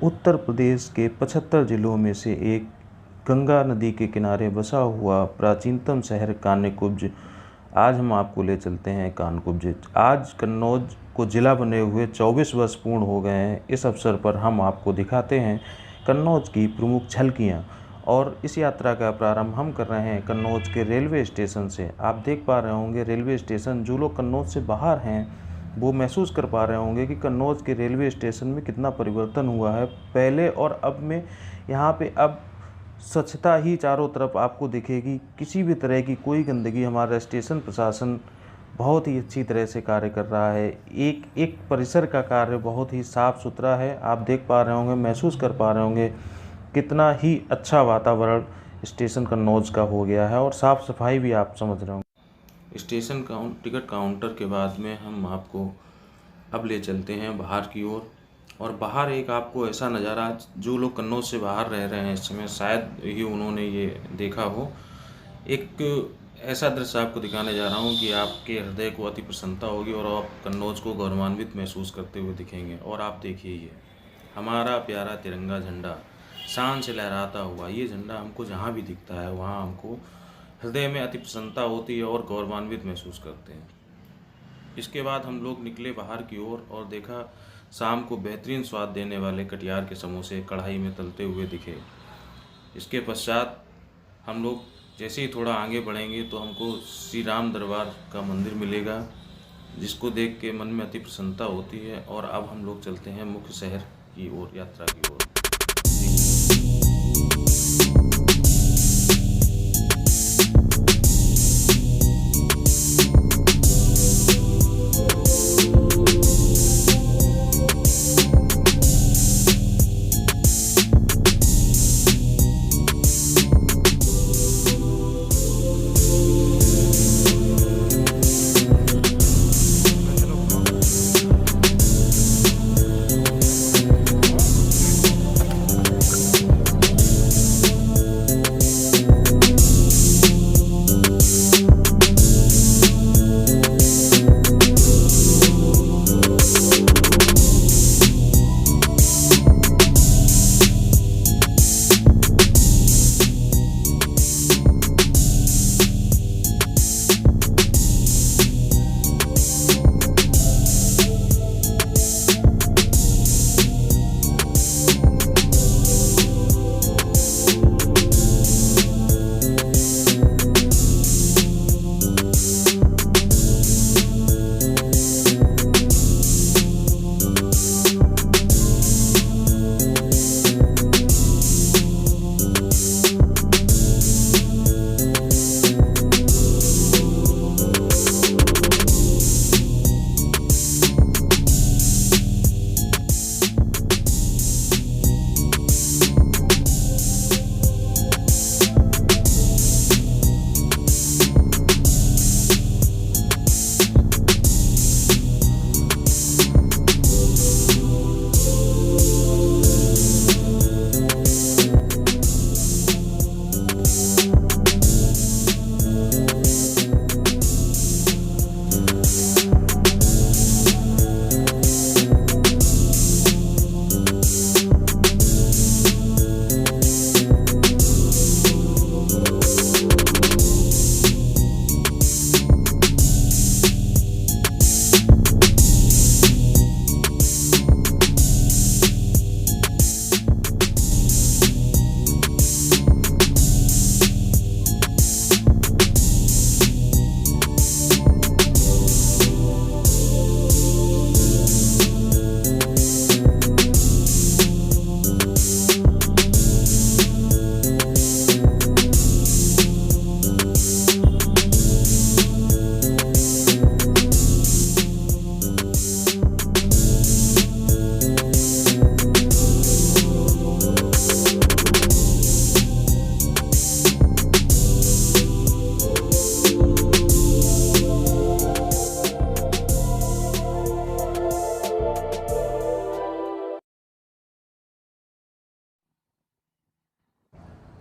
उत्तर प्रदेश के 75 जिलों में से एक गंगा नदी के किनारे बसा हुआ प्राचीनतम शहर कान्यकुब्ज। आज हम आपको ले चलते हैं कान्यकुब्ज। आज कन्नौज को ज़िला बने हुए 24 वर्ष पूर्ण हो गए हैं। इस अवसर पर हम आपको दिखाते हैं कन्नौज की प्रमुख झलकियाँ। और इस यात्रा का प्रारंभ हम कर रहे हैं कन्नौज के रेलवे स्टेशन से। आप देख पा रहे होंगे रेलवे स्टेशन, जो लोग कन्नौज से बाहर हैं वो महसूस कर पा रहे होंगे कि कन्नौज के रेलवे स्टेशन में कितना परिवर्तन हुआ है पहले और अब में। यहाँ पे अब स्वच्छता ही चारों तरफ आपको दिखेगी, किसी भी तरह की कोई गंदगी, हमारा स्टेशन प्रशासन बहुत ही अच्छी तरह से कार्य कर रहा है। एक एक परिसर का कार्य बहुत ही साफ़ सुथरा है। आप देख पा रहे होंगे, महसूस कर पा रहे होंगे कितना ही अच्छा वातावरण स्टेशन कन्नौज का हो गया है, और साफ़ सफाई भी आप समझ रहे होंगे। स्टेशन टिकट काउंटर के बाद में हम आपको अब ले चलते हैं बाहर की ओर। और बाहर एक आपको ऐसा नज़ारा, जो लोग कन्नौज से बाहर रह रहे हैं इस समय शायद ही उन्होंने ये देखा हो, एक ऐसा दृश्य आपको दिखाने जा रहा हूँ कि आपके हृदय को अति प्रसन्नता होगी और आप कन्नौज को गौरवान्वित महसूस करते हुए दिखेंगे। और आप देखिए, ये हमारा प्यारा तिरंगा झंडा शान से लहराता हुआ, ये झंडा हमको जहाँ भी दिखता है वहाँ हमको हृदय में अति प्रसन्नता होती है और गौरवान्वित महसूस करते हैं। इसके बाद हम लोग निकले बाहर की ओर और देखा शाम को बेहतरीन स्वाद देने वाले कटियार के समोसे कढ़ाई में तलते हुए दिखे। इसके पश्चात हम लोग जैसे ही थोड़ा आगे बढ़ेंगे तो हमको श्री राम दरबार का मंदिर मिलेगा, जिसको देख के मन में अति प्रसन्नता होती है। और अब हम लोग चलते हैं मुख्य शहर की ओर, यात्रा की ओर।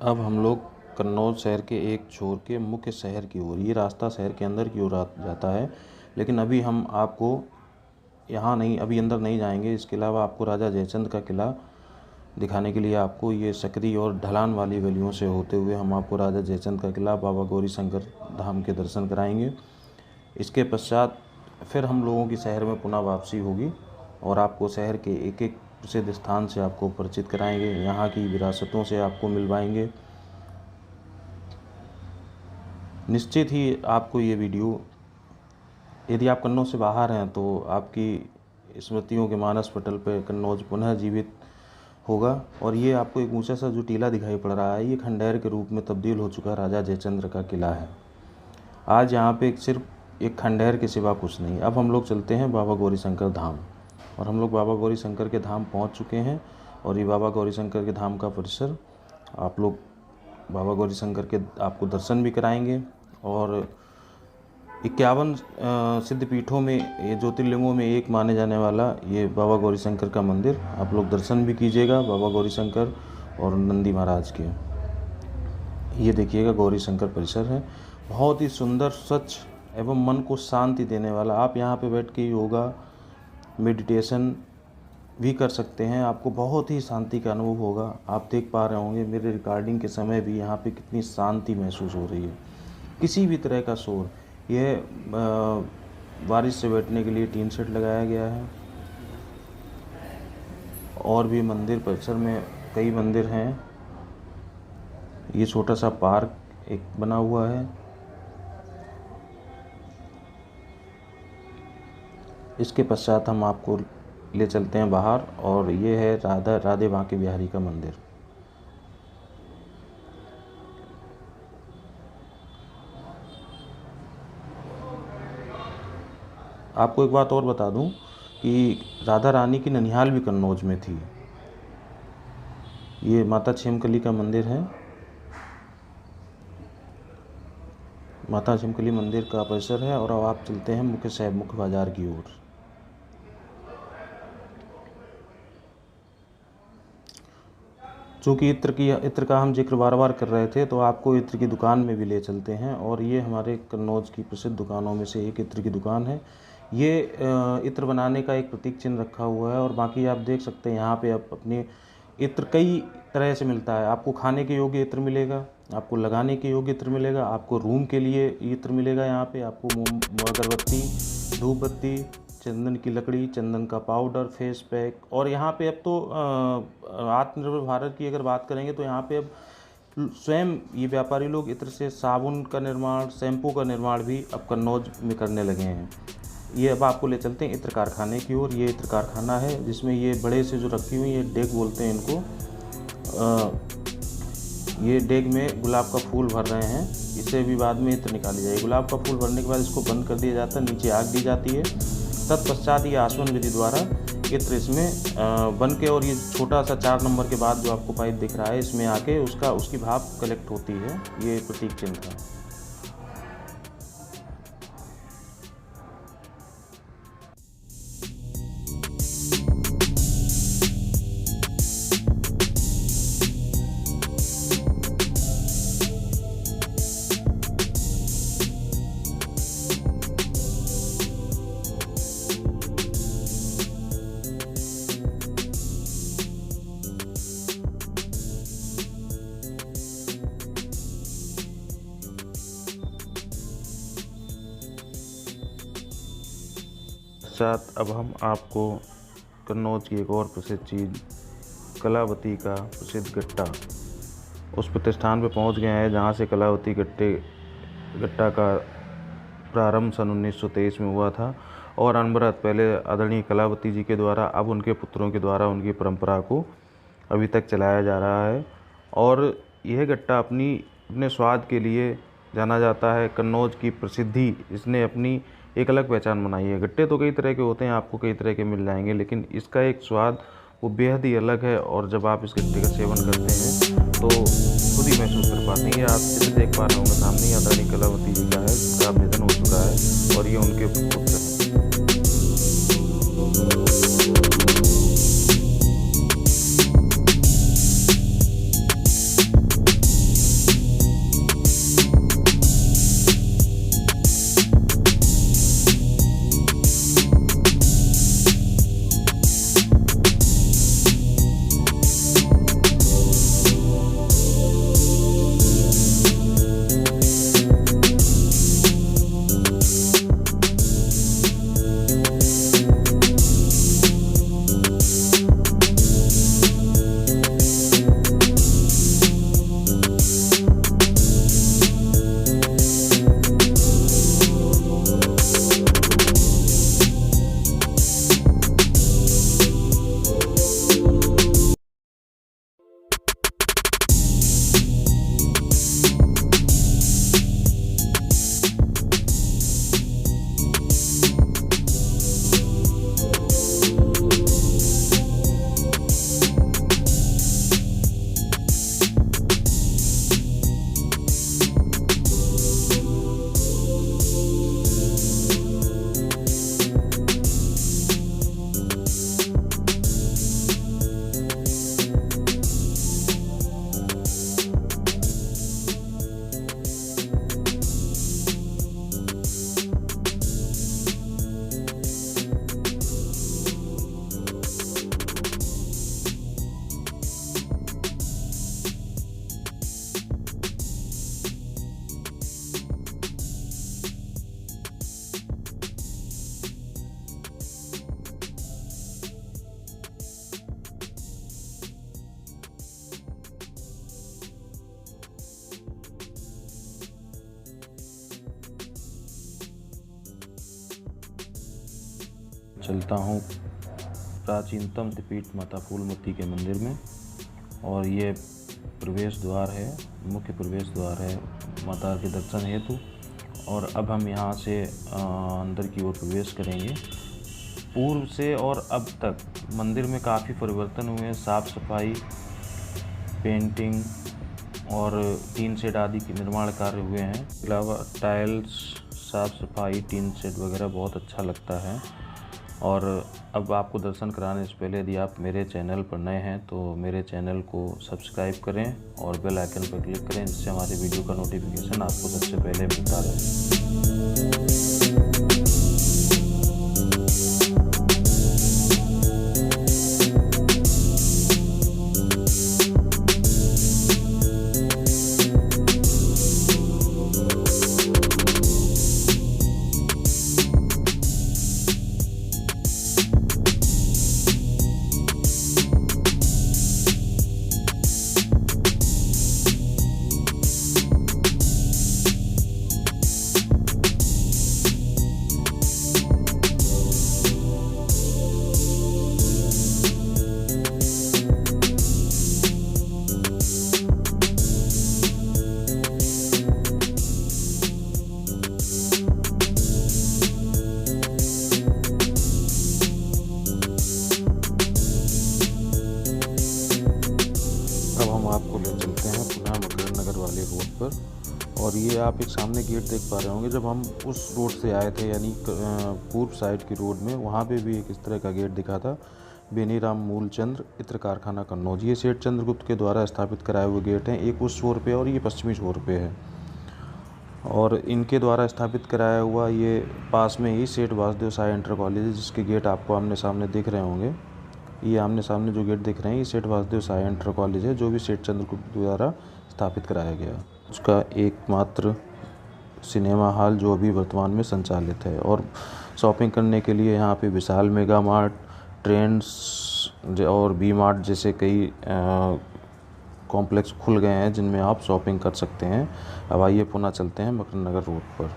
अब हम लोग कन्नौज शहर के एक छोर के मुख्य शहर की ओर, ये रास्ता शहर के अंदर की ओर जाता है, लेकिन अभी हम आपको यहाँ नहीं, अभी अंदर नहीं जाएंगे। इसके अलावा आपको राजा जयचंद का किला दिखाने के लिए आपको ये सकरी और ढलान वाली गलियों से होते हुए हम आपको राजा जयचंद का किला, बाबा गौरी शंकर धाम के दर्शन कराएंगे। इसके पश्चात फिर हम लोगों की शहर में पुनः वापसी होगी और आपको शहर के एक एक प्रसिद्ध स्थान से आपको परिचित कराएंगे, यहाँ की विरासतों से आपको मिलवाएंगे। निश्चित ही आपको ये वीडियो, यदि आप कन्नौज से बाहर हैं तो आपकी स्मृतियों के मानस पटल पर कन्नौज पुनः जीवित होगा। और ये आपको एक ऊंचा सा जो टीला दिखाई पड़ रहा है, ये खंडहर के रूप में तब्दील हो चुका राजा जयचंद्र का किला है। आज यहाँ पे सिर्फ एक खंडहर के सिवा कुछ नहीं। अब हम लोग चलते हैं बाबा गौरी शंकर धाम, और हम लोग बाबा गौरी शंकर के धाम पहुँच चुके हैं। और ये बाबा गौरी शंकर के धाम का परिसर आप लोग बाबा गौरी शंकर के आपको दर्शन भी कराएंगे। और 51 सिद्धपीठों में, ये ज्योतिर्लिंगों में एक माने जाने वाला ये बाबा गौरी शंकर का मंदिर, आप लोग दर्शन भी कीजिएगा बाबा गौरी शंकर और नंदी महाराज के। ये देखिएगा गौरी शंकर परिसर है, बहुत ही सुंदर, स्वच्छ एवं मन को शांति देने वाला। आप यहाँ पे बैठ के योगा, मेडिटेशन भी कर सकते हैं, आपको बहुत ही शांति का अनुभव होगा। आप देख पा रहे होंगे मेरे रिकॉर्डिंग के समय भी यहाँ पे कितनी शांति महसूस हो रही है, किसी भी तरह का शोर। यह बारिश से बैठने के लिए टीन शेड लगाया गया है। और भी मंदिर परिसर में कई मंदिर हैं। ये छोटा सा पार्क एक बना हुआ है। इसके पश्चात हम आपको ले चलते हैं बाहर, और ये है राधे बांके बिहारी का मंदिर। आपको एक बात और बता दूं कि राधा रानी की ननिहाल भी कन्नौज में थी। ये माता छिमकली का मंदिर है, माता छिमकली मंदिर का परिसर है। और अब आप चलते हैं मुख्य बाजार की ओर। चूँकि इत्र का हम जिक्र बार बार कर रहे थे, तो आपको इत्र की दुकान में भी ले चलते हैं। और ये हमारे कन्नौज की प्रसिद्ध दुकानों में से एक इत्र की दुकान है। ये इत्र बनाने का एक प्रतीक चिन्ह रखा हुआ है। और बाकी आप देख सकते हैं यहाँ पे आप अपने इत्र कई तरह से मिलता है। आपको खाने के योग्य इत्र मिलेगा, आपको लगाने के योग्य इत्र मिलेगा, आपको रूम के लिए इत्र मिलेगा। यहाँ पे आपको अगरबत्ती, धूप बत्ती, चंदन की लकड़ी, चंदन का पाउडर, फेस पैक। और यहाँ पे अब तो आत्मनिर्भर भारत की अगर बात करेंगे तो यहाँ पे अब स्वयं ये व्यापारी लोग इत्र से साबुन का निर्माण, शैम्पू का निर्माण भी अब कन्नौज में करने लगे हैं। ये अब आपको ले चलते हैं इत्र कारखाने की ओर। ये इत्र कारखाना है जिसमें ये बड़े से जो रखी हुई, ये डेग बोलते हैं इनको। ये डेग में गुलाब का फूल भर रहे हैं, इससे भी बाद में इत्र निकाली जाएगी। गुलाब का फूल भरने के बाद इसको बंद कर दिया जाता है, नीचे आग दी जाती है। तत्पश्चात ये आसवन विधि द्वारा इत्र इसमें बन के, और ये छोटा सा 4 नंबर के बाद जो आपको पाइप दिख रहा है, इसमें आके उसकी भाप कलेक्ट होती है। ये प्रतीक चिन्ह है। अब हम आपको कन्नौज की एक और प्रसिद्ध चीज़, कलावती का प्रसिद्ध गट्टा, उस प्रतिष्ठान पे पहुंच गए हैं जहां से कलावती गट्टा का प्रारंभ सन 1923 में हुआ था। और अनवरत पहले आदरणीय कलावती जी के द्वारा, अब उनके पुत्रों के द्वारा उनकी परंपरा को अभी तक चलाया जा रहा है। और यह गट्टा अपने स्वाद के लिए जाना जाता है। कन्नौज की प्रसिद्धि, इसने अपनी एक अलग पहचान बनाई है। गट्टे तो कई तरह के होते हैं, आपको कई तरह के मिल जाएंगे, लेकिन इसका एक स्वाद वो बेहद ही अलग है। और जब आप इस गट्टे का सेवन करते हैं तो खुद ही महसूस कर पाते हैं। ये आप जिसे देख पा रहे होंगे सामने, आदरणीय कलावती जी का है, जिसका निधन हो चुका है, और ये उनके पुत्र हैं। चलता हूँ प्राचीनतम पीठ माता फूलमती के मंदिर में। और ये प्रवेश द्वार है, मुख्य प्रवेश द्वार है माता के दर्शन हेतु। और अब हम यहाँ से अंदर की ओर प्रवेश करेंगे। पूर्व से और अब तक मंदिर में काफ़ी परिवर्तन हुए हैं। साफ़ सफाई, पेंटिंग और टीन शेड आदि के निर्माण कार्य हुए हैं। अलावा टाइल्स, साफ़ सफाई, टीन शेड वगैरह बहुत अच्छा लगता है। और अब आपको दर्शन कराने से पहले यदि आप मेरे चैनल पर नए हैं तो मेरे चैनल को सब्सक्राइब करें और बेल आइकन पर क्लिक करें, जिससे हमारे वीडियो का नोटिफिकेशन आपको सबसे पहले मिलता रहे। अब हम आपको ले चलते हैं पुनः मकरन नगर वाले रोड पर। और ये आप एक सामने गेट देख पा रहे होंगे। जब हम उस रोड से आए थे यानी पूर्व साइड की रोड में, वहाँ पे भी एक इस तरह का गेट दिखा था। बेनीराम मूलचंद्र इत्र कारखाना कन्नौज, ये सेठ चंद्रगुप्त के द्वारा स्थापित कराए हुए गेट हैं। एक उस छोर पे और ये पश्चिमी छोर पे है। और इनके द्वारा स्थापित कराया हुआ ये पास में ही सेठ वासुदेव साय इंटर कॉलेज है, जिसके गेट आपको आमने सामने दिख रहे होंगे। ये आमने सामने जो गेट दिख रहे हैं ये सेठ वासुदेव साय इंटर कॉलेज है, जो भी सेठ चंद्रगुप्त द्वारा स्थापित कराया गया। उसका एकमात्र सिनेमा हॉल जो अभी वर्तमान में संचालित है। और शॉपिंग करने के लिए यहाँ पे विशाल मेगा मार्ट, ट्रेंड्स और वी मार्ट जैसे कई कॉम्प्लेक्स खुल गए हैं, जिनमें आप शॉपिंग कर सकते हैं। अब आइए पुनः चलते हैं मकरन नगर रोड पर।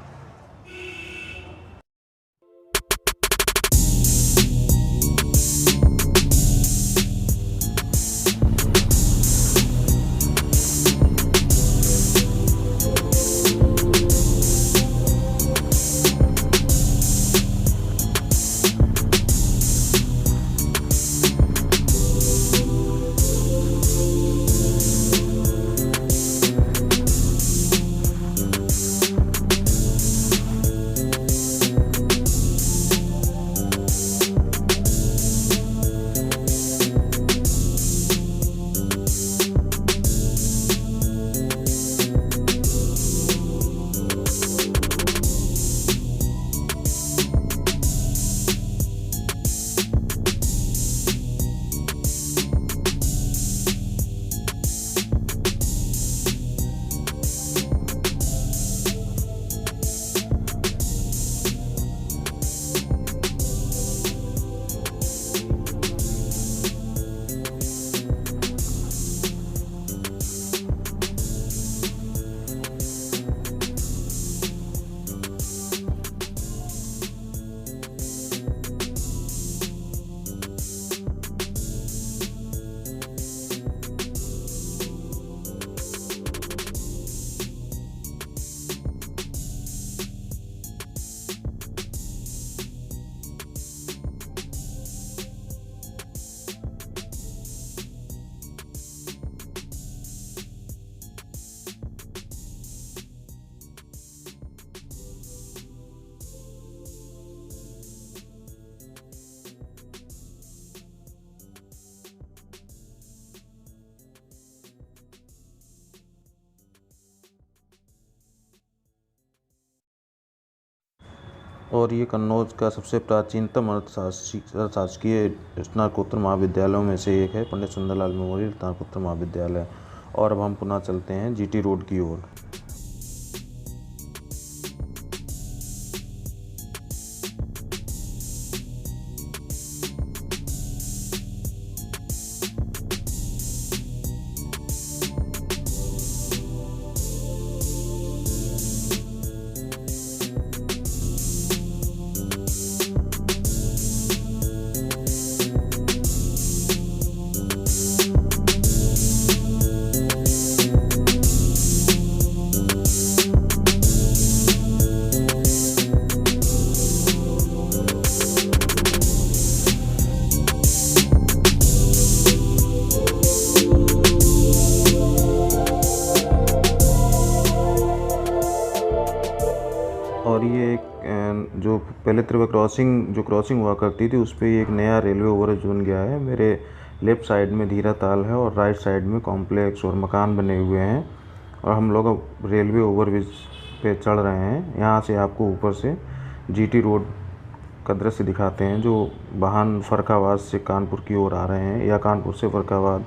और ये कन्नौज का सबसे प्राचीनतम शासकीय स्नातकोत्तर महाविद्यालयों में से एक है, पंडित सुंदरलाल मेमोरियल स्नातकोत्तर महाविद्यालय। और अब हम पुनः चलते हैं जीटी रोड की ओर। जो पहले त्रिवा क्रॉसिंग हुआ करती थी उस पर एक नया रेलवे ओवरब्रिज बन गया है। मेरे लेफ़्ट साइड में धीरा ताल है और राइट साइड में कॉम्प्लेक्स और मकान बने हुए हैं और हम लोग अब रेलवे ओवरब्रिज पे चढ़ रहे हैं। यहाँ से आपको ऊपर से जीटी रोड का दृश्य दिखाते हैं, जो वाहन फर्रुखाबाद से कानपुर की ओर आ रहे हैं या कानपुर से फर्रुखाबाद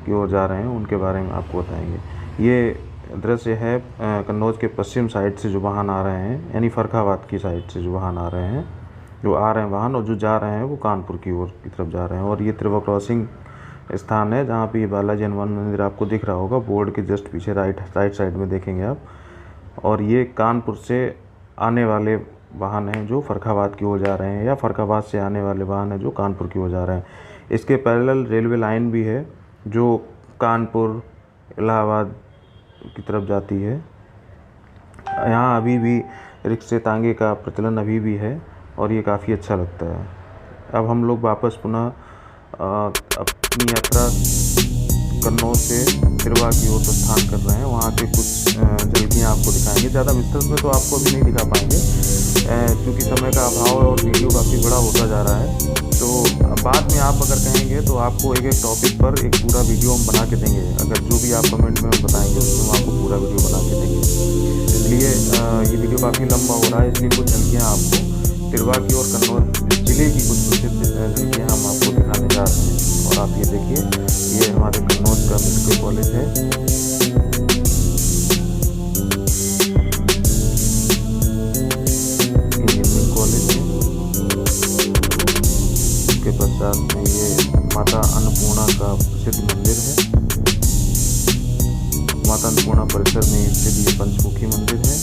की ओर जा रहे हैं, उनके बारे में आपको बताएंगे। ये दृश्य है कन्नौज के पश्चिम साइड से जो वाहन आ रहे हैं, यानी फर्रुखाबाद की साइड से जो वाहन आ रहे हैं, वाहन और जो जा रहे हैं वो कानपुर की ओर की तरफ जा रहे हैं। और ये त्रिवा क्रॉसिंग स्थान है जहाँ पे ये बालाजी हनुमान मंदिर आपको दिख रहा होगा, बोर्ड के जस्ट पीछे राइट साइड में देखेंगे आप। और ये कानपुर से आने वाले वाहन हैं जो फर्रुखाबाद की ओर जा रहे हैं, या फर्रुखाबाद से आने वाले वाहन हैं जो कानपुर की ओर जा रहे हैं। इसके पैरेलल रेलवे लाइन भी है जो कानपुर इलाहाबाद की तरफ जाती है। यहाँ अभी भी रिक्शे तांगे का प्रचलन अभी भी है और ये काफ़ी अच्छा लगता है। अब हम लोग वापस पुनः अपनी यात्रा कन्नौज से तिरवा की ओर प्रस्थान कर रहे हैं। वहाँ के कुछ झलकियाँ आपको दिखाएंगे। ज़्यादा विस्तृत में तो आपको अभी नहीं दिखा पाएंगे क्योंकि समय का अभाव है और वीडियो काफ़ी बड़ा होता जा रहा है। तो बाद में आप अगर कहेंगे तो आपको एक टॉपिक पर एक पूरा वीडियो हम बना के देंगे। अगर जो भी आप कमेंट में बताएंगे उसमें हम आपको पूरा वीडियो बना के देंगे। इसलिए ये वीडियो काफ़ी लंबा हो रहा है, इसलिए कुछ झलकियाँ आपको तिरवा की और कन्नौज जिले की कुछ प्रसिद्ध झलकियाँ हम आपको दिखाने जा रहे हैं। और आप ये देखिए, ये हमारे कन्नौज का मेडिकल कॉलेज है। इंजीनियरिंग कॉलेज है। उसके पश्चात में ये माता अन्नपूर्णा का प्रसिद्ध मंदिर है। माता अन्नपूर्णा परिसर में स्थित ये पंचमुखी मंदिर है।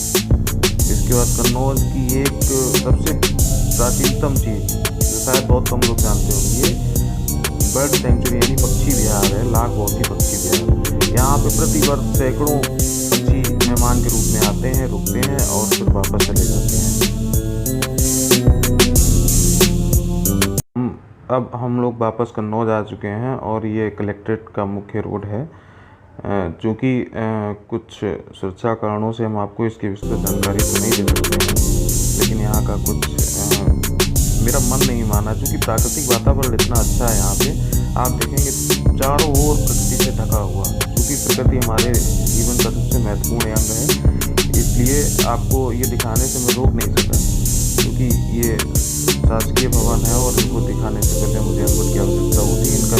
इसके बाद कन्नौज की एक सबसे प्राचीनतम चीज़ जो शायद बहुत कम लोग जानते होंगे, ये बर्ड सेंचुरी यानी पक्षी विहार है, लाखवती पक्षी विहार। यहाँ पे प्रतिवर्ष सैकड़ों पक्षी मेहमान के रूप में आते हैं, रुकते हैं और फिर वापस चले जाते हैं। अब हम लोग वापस कन्नौज आ चुके हैं और ये कलेक्ट्रेट का मुख्य रोड है। चूँकि कुछ सुरक्षा कारणों से हम आपको इसकी विस्तृत जानकारी तो नहीं दे सकते हैं, लेकिन यहाँ का कुछ मेरा मन नहीं माना, क्योंकि प्राकृतिक वातावरण इतना अच्छा है यहाँ पे। आप देखेंगे चारों ओर प्रकृति से ढका हुआ, क्योंकि प्रकृति हमारे जीवन का सबसे महत्वपूर्ण अंग है। इसलिए आपको ये दिखाने से मैं रोक नहीं सका, क्योंकि ये शासकीय भवन है और इनको दिखाने से पहले मुझे अनुमति की आवश्यकता होती है। इनका